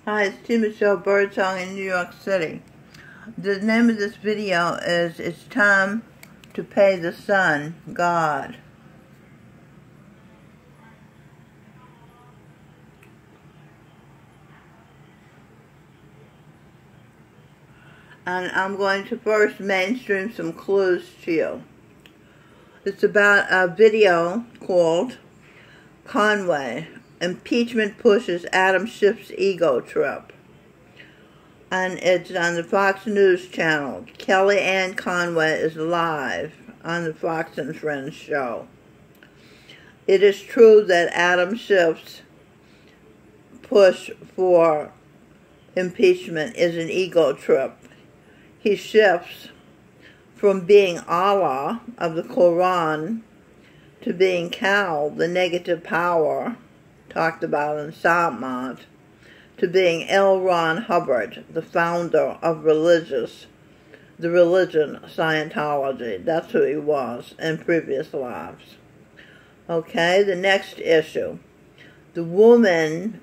Hi, it's T. Michelle Birdsong in New York City. The name of this video is It's Time to Pay the Sun, God. And I'm going to first mainstream some clues to you. It's about a video called Conway. Impeachment pushes Adam Schiff's ego trip. And it's on the Fox News channel. Kellyanne Conway is live on the Fox and Friends show. It is true that Adam Schiff's push for impeachment is an ego trip. He shifts from being Allah of the Quran to being Kal, the negative power talked about in Salmont, to being L. Ron Hubbard, the founder of the religion Scientology. That's who he was in previous lives. Okay, the next issue. The woman,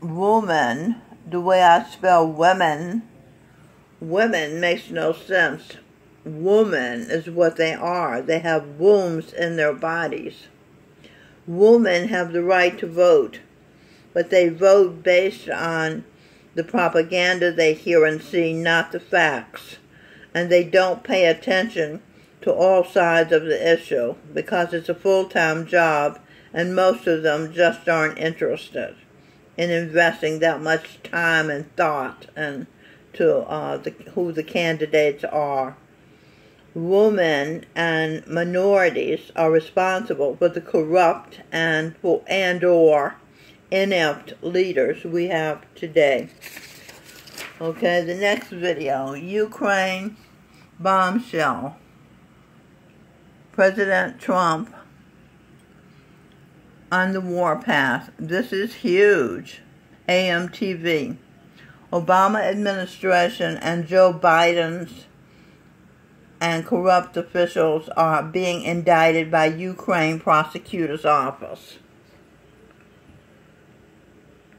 the way I spell women makes no sense. Woman is what they are. They have wombs in their bodies. Women have the right to vote, but they vote based on the propaganda they hear and see, not the facts. And they don't pay attention to all sides of the issue because it's a full-time job and most of them just aren't interested in investing that much time and thought and to who the candidates are. Women and minorities are responsible for the corrupt and or inept leaders we have today. Okay, the next video, Ukraine bombshell. President Trump on the warpath. This is huge. AMTV. Obama administration and Joe Biden's and corrupt officials are being indicted by Ukraine prosecutor's office.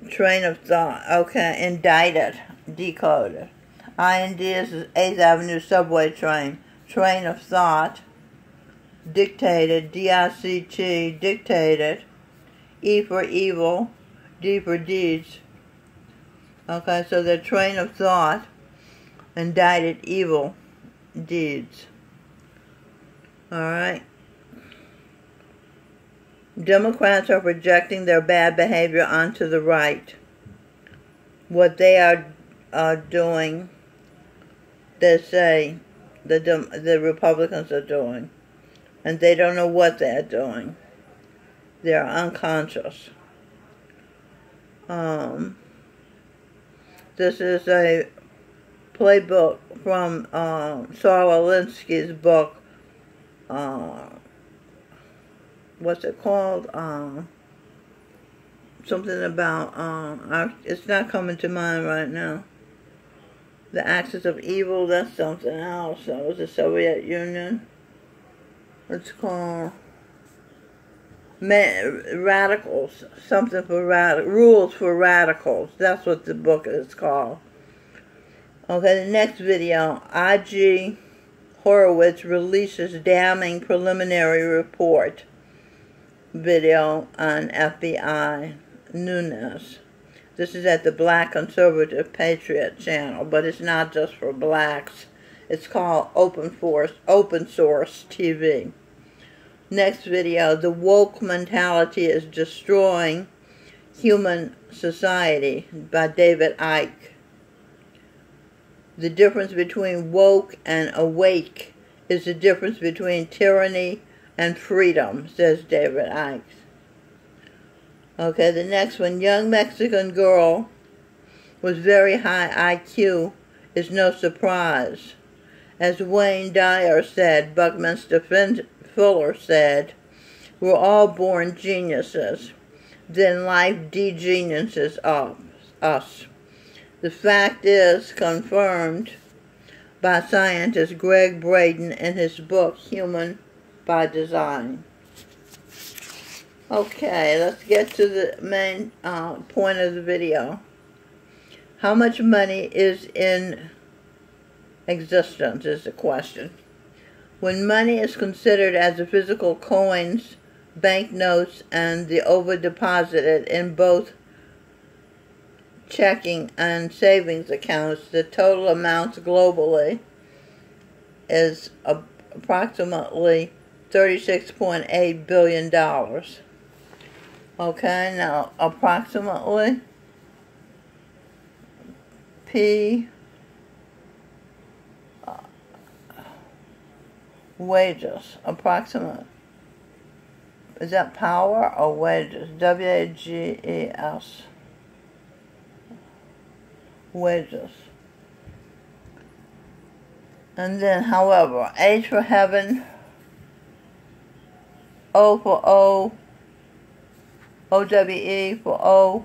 Train of thought. Okay, indicted. Decoded. IND is 8th Avenue subway train. Train of thought. Dictated. DICT. Dictated. E for evil. D for deeds. Okay, so the train of thought indicted evil deeds. Alright. Democrats are projecting their bad behavior onto the right. What they are doing, they say the Republicans are doing. And they don't know what they're doing. They're unconscious. This is a playbook from Saul Alinsky's book. What's it called? Something about, it's not coming to mind right now. The Axis of Evil, that's something else. That was the Soviet Union. It's called Radicals. Something for Rules for Radicals. That's what the book is called. Okay, the next video. I.G. Horowitz releases damning preliminary report video on FBI Nunes. This is at the Black Conservative Patriot channel, but it's not just for blacks. It's called Open Source TV. Next video. The woke mentality is destroying human society by David Icke. The difference between woke and awake is the difference between tyranny and freedom, says David Icke. Okay, the next one. Young Mexican girl with very high IQ is no surprise. As Wayne Dyer said, Buckminster Fuller said, we're all born geniuses. Then life de-geniuses us. The fact is confirmed by scientist Greg Braden in his book, Human by Design. Okay, let's get to the main point of the video. How much money is in existence is the question. When money is considered as the physical coins, banknotes, and the over-deposited in both checking and savings accounts, the total amount globally is approximately $36.8 billion. Okay, now approximately P wages, approximate. Is that power or wages? W-A-G-E-S. Wages. And then, however, H for heaven, O for O, O-W-E for O,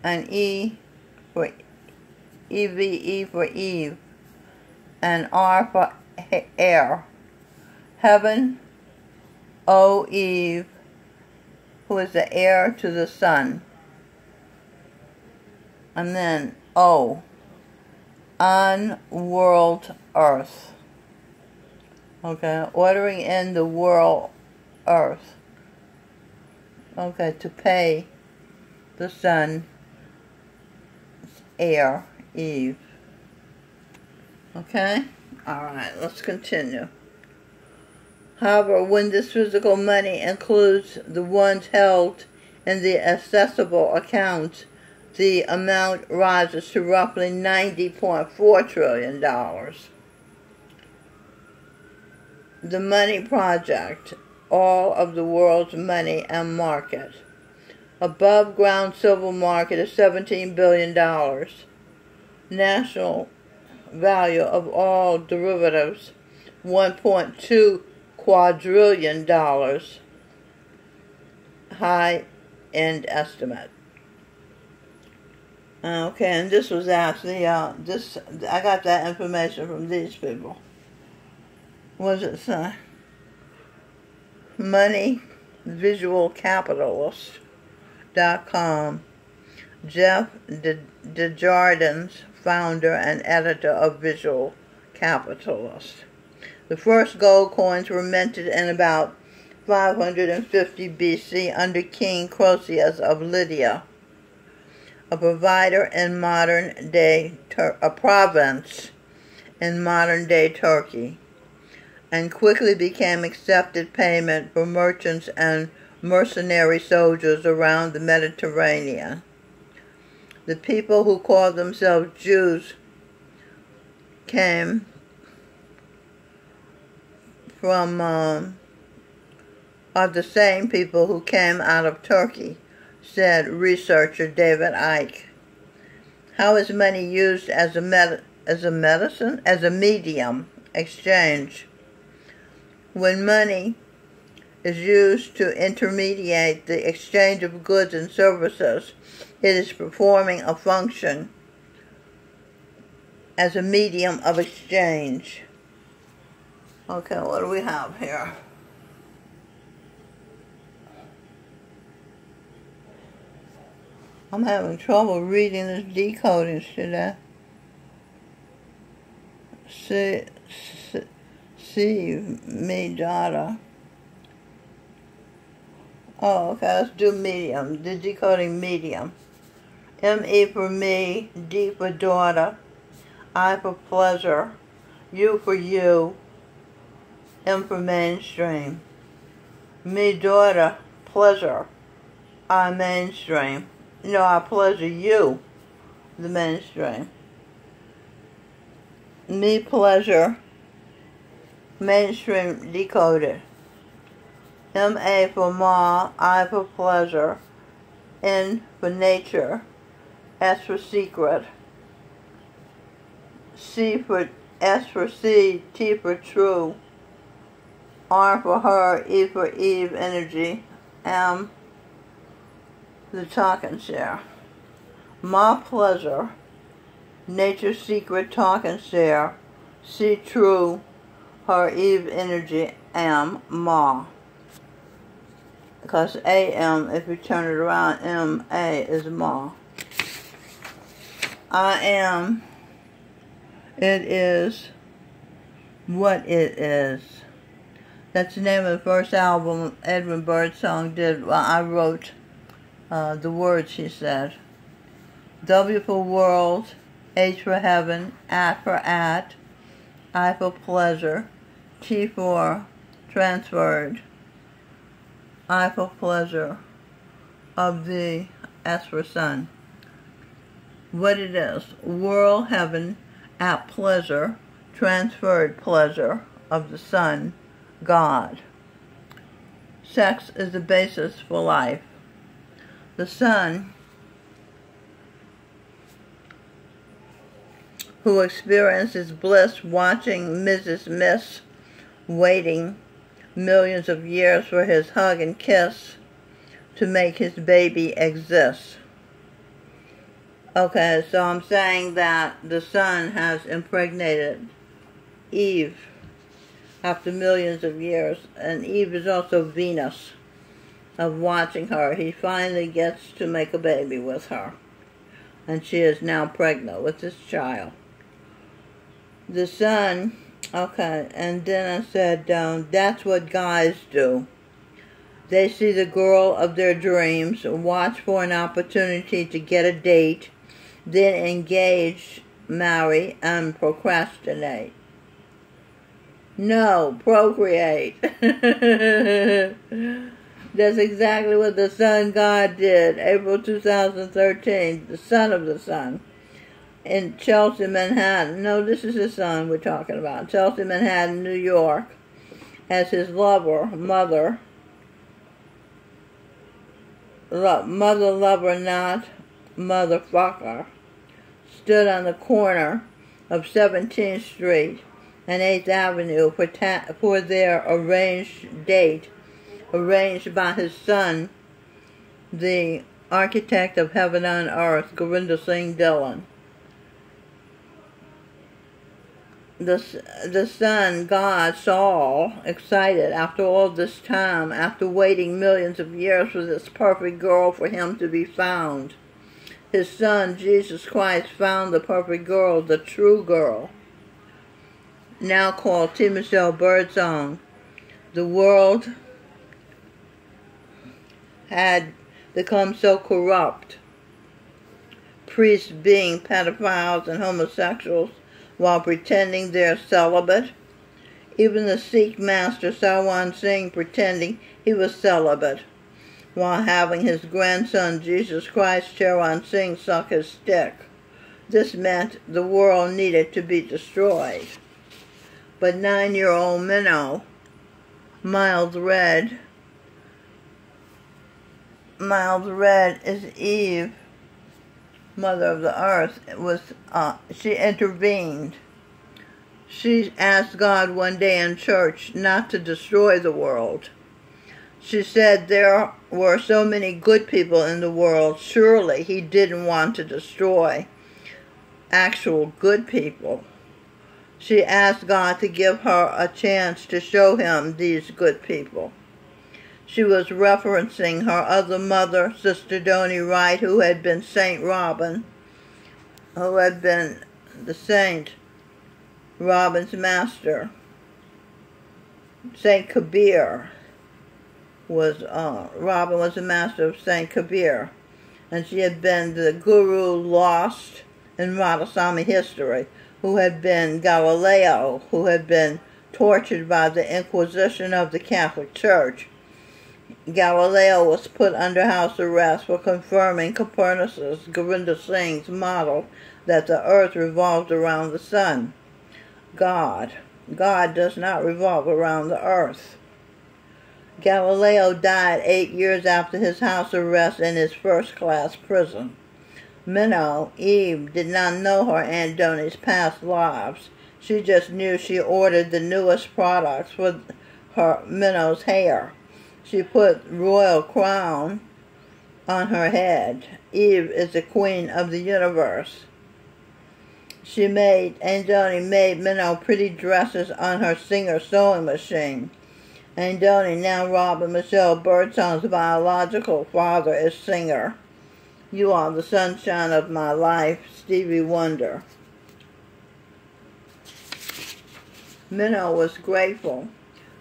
and E for E-V-E for Eve, and R for air. Heaven, O, Eve, who is the heir to the sun. And then O, on world earth. Okay, ordering in the world earth. Okay, to pay the sun, heir, Eve. Okay? Alright, let's continue. However, when this physical money includes the ones held in the accessible accounts, the amount rises to roughly $90.4 trillion. The Money Project, all of the world's money and market. Above ground silver market is $17 billion. National value of all derivatives, $1.2 quadrillion. High-end estimate. Okay, and this was actually, I got that information from these people. What does it say? MoneyVisualCapitalist.com. Jeff Desjardins, founder and editor of Visual Capitalist. The first gold coins were minted in about 550 BC under King Croesus of Lydia, a provider in modern-day a province in modern-day Turkey, and quickly became accepted payment for merchants and mercenary soldiers around the Mediterranean. The people who called themselves Jews came from, are the same people who came out of Turkey, said researcher David Icke. How is money used as a medium exchange? When money is used to intermediate the exchange of goods and services, it is performing a function as a medium of exchange. Okay, what do we have here? I'm having trouble reading this decoding today. See me data. Oh, okay, let's do medium. The decoding medium. M-E for me, D for daughter, I for pleasure, U for you, M for mainstream. Me, daughter, pleasure, I mainstream. No, I pleasure you, the mainstream. Me, pleasure, mainstream decoded. M-A for ma, I for pleasure, N for nature, S for secret, S for C, T for true, R for her, E for Eve, energy, M, the talking share. Ma, pleasure, nature, secret, talking share, C, true, her, Eve, energy, M, ma. Because AM, if you turn it around, MA is ma. I am, it is what it is. That's the name of the first album Edwin Birdsong did. Well, I wrote the words, he said. W for world, H for heaven, at for at, I for pleasure, T for transferred, I for pleasure, of thee, S for sun. What it is, world, heaven, at pleasure, transferred pleasure of the sun, God. Sex is the basis for life. The son who experiences bliss watching Mrs. Miss waiting millions of years for his hug and kiss to make his baby exist. Okay, so I'm saying that the son has impregnated Eve after millions of years, and Eve is also Venus of watching her. He finally gets to make a baby with her, and she is now pregnant with this child. The son, okay, and then I said, that's what guys do. They see the girl of their dreams, watch for an opportunity to get a date, then engage, marry, and procrastinate. No, procreate. That's exactly what the Son God did, April 2013, the Son of the Sun, in Chelsea, Manhattan. No, this is the Son we're talking about. Chelsea, Manhattan, New York, as his lover, mother, lover, not motherfucker, stood on the corner of 17th Street and 8th Avenue for their arranged date, arranged by his son, the architect of heaven on earth, Gurinder Singh Dhillon. The son, God, Saul, excited after all this time, after waiting millions of years for this perfect girl for him to be found. His son, Jesus Christ, found the perfect girl, the true girl, now called T. Michelle Birdsong. The world had become so corrupt, priests being pedophiles and homosexuals while pretending they're celibate. Even the Sikh master Sarwan Singh pretending he was celibate, while having his grandson Jesus Christ Charan Singh suck his stick. This meant the world needed to be destroyed. But 9-year-old Minnow, Miles Red is Eve, mother of the earth. She intervened. She asked God one day in church not to destroy the world. She said there were so many good people in the world, surely he didn't want to destroy actual good people. She asked God to give her a chance to show him these good people. She was referencing her other mother, Sister Donnie Wright, who had been Saint Robin, who had been the saint, Robin's master. Saint Kabir was, Robin was the master of Saint Kabir, and she had been the guru lost in Radhaswami history, who had been Galileo, who had been tortured by the Inquisition of the Catholic Church. Galileo was put under house arrest for confirming Copernicus, Gurinder Singh's model that the earth revolved around the sun. God does not revolve around the earth. Galileo died 8 years after his house arrest in his first-class prison. Minnow, Eve, did not know her Aunt Donnie's past lives. She just knew she ordered the newest products for her Minnow's hair. She put royal crown on her head. Eve is the queen of the universe. Aunt Donnie made Minnow pretty dresses on her Singer sewing machine. Aunt Donnie, now Robin Michelle Birdsong's biological father, is Singer. You are the sunshine of my life, Stevie Wonder. Minnow was grateful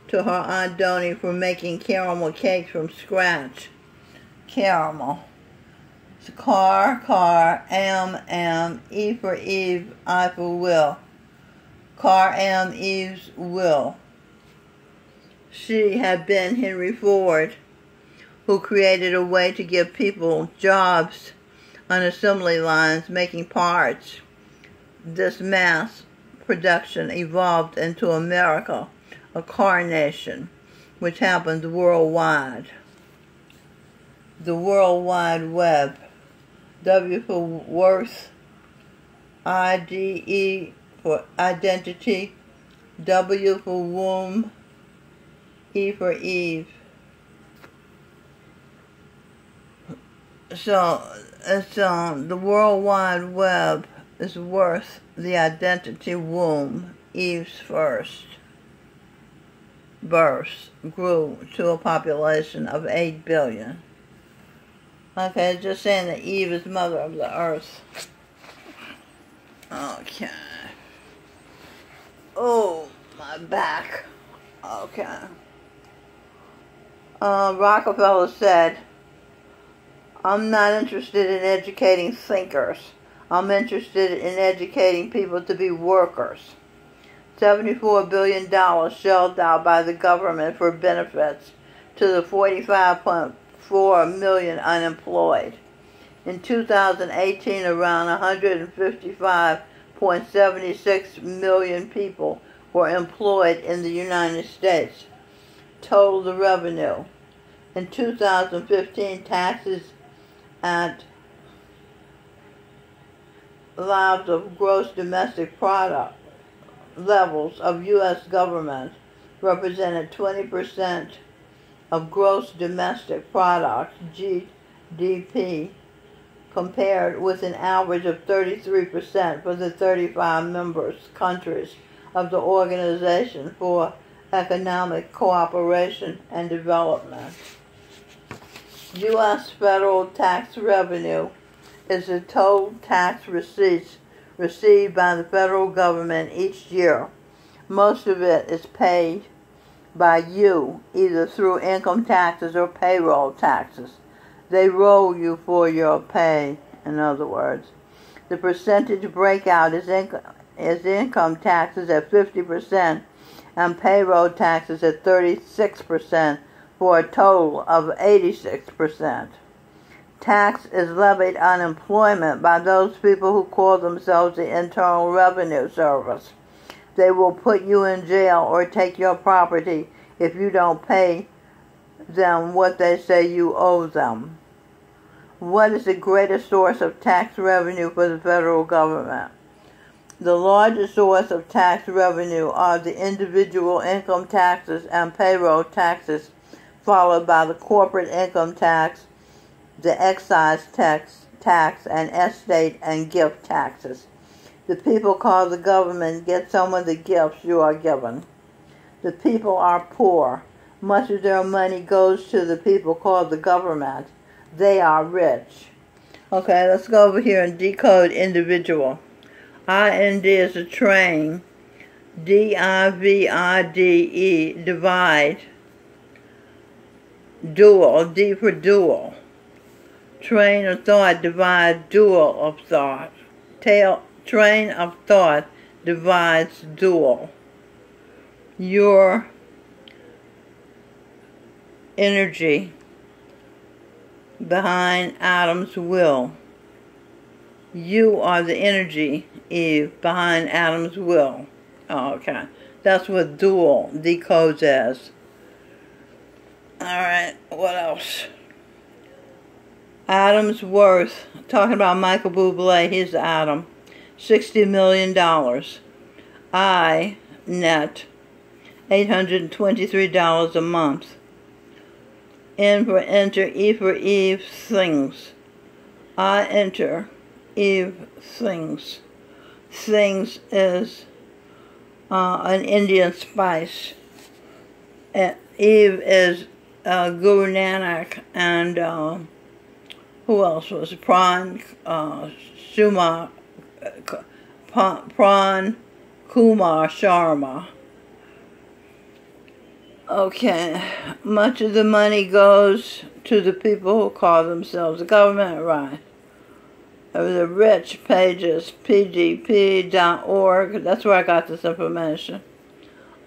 to her Aunt Donnie for making caramel cakes from scratch. Caramel. It's car, am, E for Eve, I for will. Car, am, Eve's will. She had been Henry Ford, who created a way to give people jobs on assembly lines making parts. This mass production evolved into America, a car nation, which happens worldwide. The World Wide Web. W for worth, IDE for identity, W for womb, E for Eve. So the World Wide Web is worth the identity womb. Eve's first birth grew to a population of 8 billion. Okay, just saying that Eve is mother of the earth. Okay. Oh, my back. Okay. Rockefeller said, I'm not interested in educating thinkers. I'm interested in educating people to be workers. $74 billion shelled out by the government for benefits to the 45.4 million unemployed. In 2018, around 155.76 million people were employed in the United States. Total revenue. In 2015, taxes at lives of gross domestic product levels of U.S. government represented 20% of gross domestic product, GDP, compared with an average of 33% for the 35 member countries of the Organization for Economic Cooperation and Development. U.S. federal tax revenue is the total tax receipts received by the federal government each year. Most of it is paid by you, either through income taxes or payroll taxes. They roll you for your pay, in other words. The percentage breakout is income taxes at 50% and payroll taxes at 36%, for a total of 86%. Tax is levied on employment by those people who call themselves the Internal Revenue Service. They will put you in jail or take your property if you don't pay them what they say you owe them. What is the greatest source of tax revenue for the federal government? The largest source of tax revenue are the individual income taxes and payroll taxes, followed by the corporate income tax, the excise tax, and estate and gift taxes. The people called the government get some of the gifts you are given. The people are poor. Much of their money goes to the people called the government. They are rich. Okay, let's go over here and decode individual. IND is a train. DIVIDE, divide. Dual, D for dual. Train of thought, divide, dual of thought. Train of thought divides dual. Your energy behind Adam's will. You are the energy, Eve, behind Adam's will. Oh, okay. That's what dual decodes as. Alright, what else? Adam's worth, talking about Michael Bublé, he's Adam. $60 million. I, net, $823 a month. N for enter, E for Eve, things. I enter, Eve, things. Things is an Indian spice. Eve is Guru Nanak and Who else was it? Prawn Kumar Sharma. Okay, much of the money goes to the people who call themselves the government, right? The rich pages, pgp.org, that's where I got this information.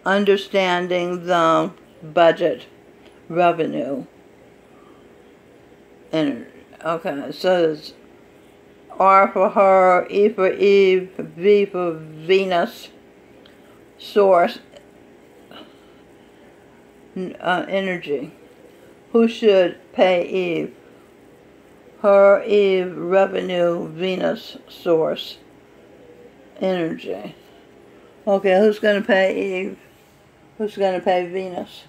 Understanding the budget revenue. And okay, so it's R for her, E for Eve, V for Venus, source, energy. Who should pay Eve? Her, Eve, revenue, Venus, source, energy. Okay, who's going to pay Eve? Who's going to pay Venus?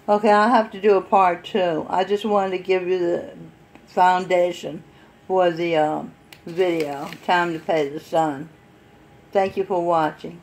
Okay, I'll have to do a part 2. I just wanted to give you the foundation for the video, Time to Pay the Sun. Thank you for watching.